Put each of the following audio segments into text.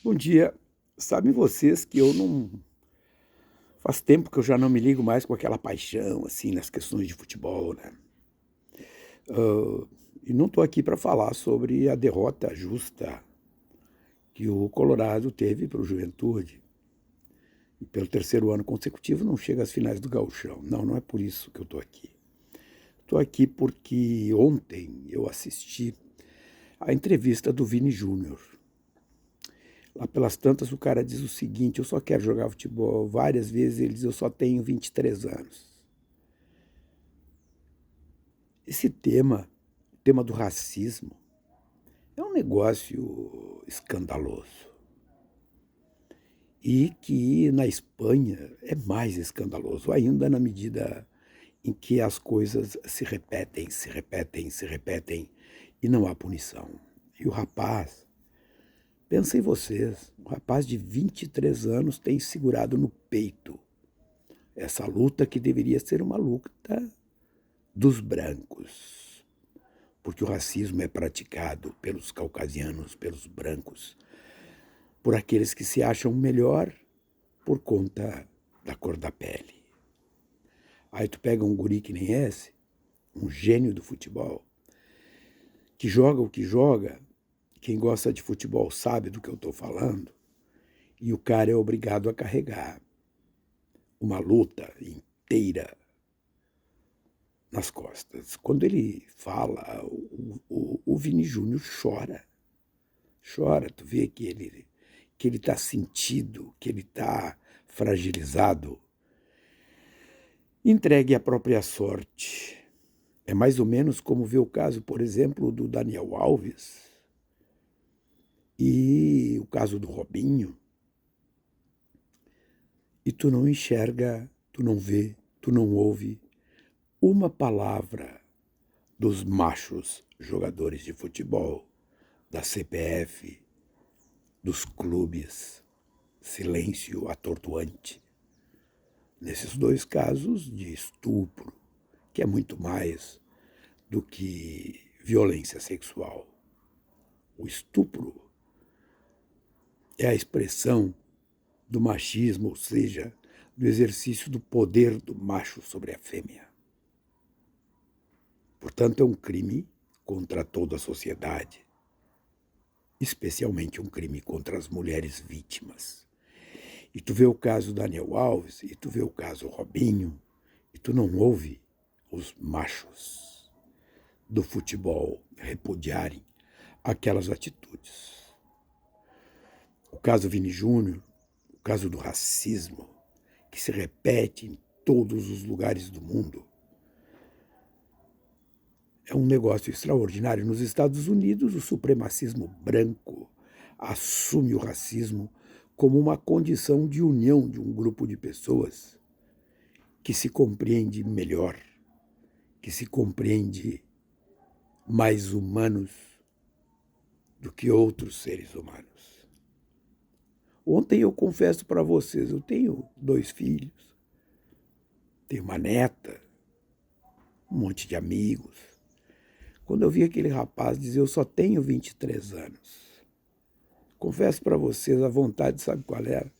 Bom dia. Sabem vocês que eu não. Faz tempo que eu já não me ligo mais com aquela paixão, assim, nas questões de futebol, né? E não estou aqui para falar sobre a derrota justa que o Colorado teve para o Juventude. E pelo terceiro ano consecutivo não chega às finais do Gauchão. Não, não é por isso que eu estou aqui. Estou aqui porque ontem eu assisti a entrevista do Vini Júnior. Lá pelas tantas, o cara diz o seguinte: eu só quero jogar futebol. Várias vezes ele diz: eu só tenho 23 anos. Esse tema, o tema do racismo, é um negócio escandaloso. E que na Espanha é mais escandaloso ainda, na medida em que as coisas se repetem, se repetem, se repetem e não há punição. E o rapaz, pensa em vocês, um rapaz de 23 anos tem segurado no peito essa luta que deveria ser uma luta dos brancos, porque o racismo é praticado pelos caucasianos, pelos brancos, por aqueles que se acham melhor por conta da cor da pele. Aí tu pega um guri que nem esse, um gênio do futebol, que joga o que joga, quem gosta de futebol sabe do que eu estou falando, e o cara é obrigado a carregar uma luta inteira nas costas. Quando ele fala, o Vini Júnior chora. Chora, tu vê que ele está sentido, que ele está fragilizado, entregue à própria sorte. É mais ou menos como ver o caso, por exemplo, do Daniel Alves e o caso do Robinho. E tu não enxerga, tu não vê, tu não ouve uma palavra dos machos jogadores de futebol, da CPF, dos clubes. Silêncio atordoante. Nesses dois casos de estupro, que é muito mais do que violência sexual. O estupro é a expressão do machismo, ou seja, do exercício do poder do macho sobre a fêmea. Portanto, é um crime contra toda a sociedade, especialmente um crime contra as mulheres vítimas. E tu vê o caso Daniel Alves, e tu vê o caso Robinho, e tu não ouve os machos do futebol repudiarem aquelas atitudes. O caso Vini Júnior, o caso do racismo, que se repete em todos os lugares do mundo, é um negócio extraordinário. Nos Estados Unidos, o supremacismo branco assume o racismo como uma condição de união de um grupo de pessoas que se compreende melhor, que se compreende mais humanos do que outros seres humanos. Ontem eu confesso para vocês, eu tenho 2 filhos, tenho uma neta, um monte de amigos. Quando eu vi aquele rapaz dizer, eu só tenho 23 anos, confesso para vocês, a vontade, sabe qual era?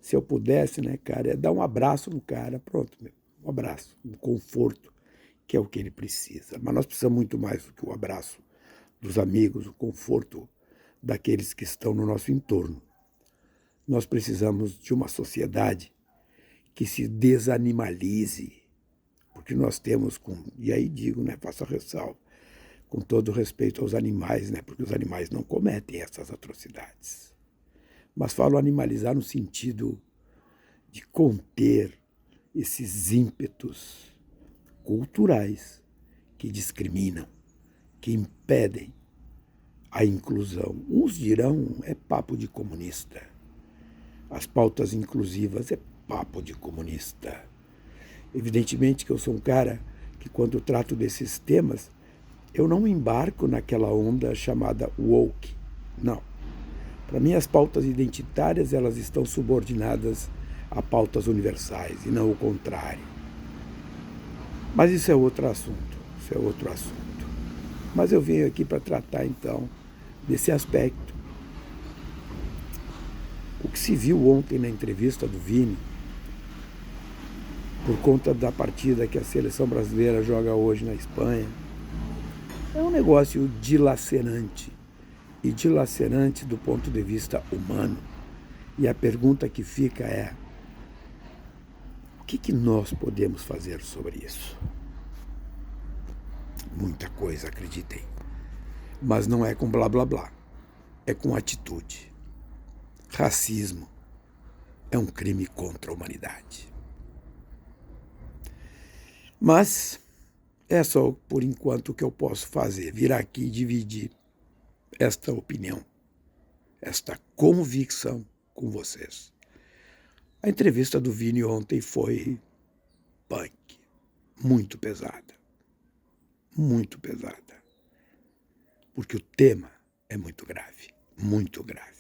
Se eu pudesse, né, cara, é dar um abraço no cara, pronto, um abraço, um conforto, que é o que ele precisa. Mas nós precisamos muito mais do que o abraço dos amigos, o conforto daqueles que estão no nosso entorno. Nós precisamos de uma sociedade que se desanimalize, porque nós temos, e aí digo, né, faço a ressalva, com todo respeito aos animais, né, porque os animais não cometem essas atrocidades. Mas falo animalizar no sentido de conter esses ímpetos culturais que discriminam, que impedem a inclusão. Uns dirão, é papo de comunista. As pautas inclusivas é papo de comunista. Evidentemente que eu sou um cara que, quando trato desses temas, eu não embarco naquela onda chamada woke. Não. Para mim, as pautas identitárias, elas estão subordinadas a pautas universais e não o contrário. Mas isso é outro assunto. Isso é outro assunto. Mas eu venho aqui para tratar, então, desse aspecto O que se viu ontem na entrevista do Vini, por conta da partida que a seleção brasileira joga hoje na Espanha, é um negócio dilacerante. E dilacerante do ponto de vista humano. E a pergunta que fica é: o que nós podemos fazer sobre isso? Muita coisa, acreditem. Mas não é com blá blá blá. É com atitude. Racismo é um crime contra a humanidade. Mas é só por enquanto que eu posso fazer. Vir aqui e dividir esta opinião, esta convicção com vocês. A entrevista do Vini ontem foi punk, muito pesada, porque o tema é muito grave, muito grave.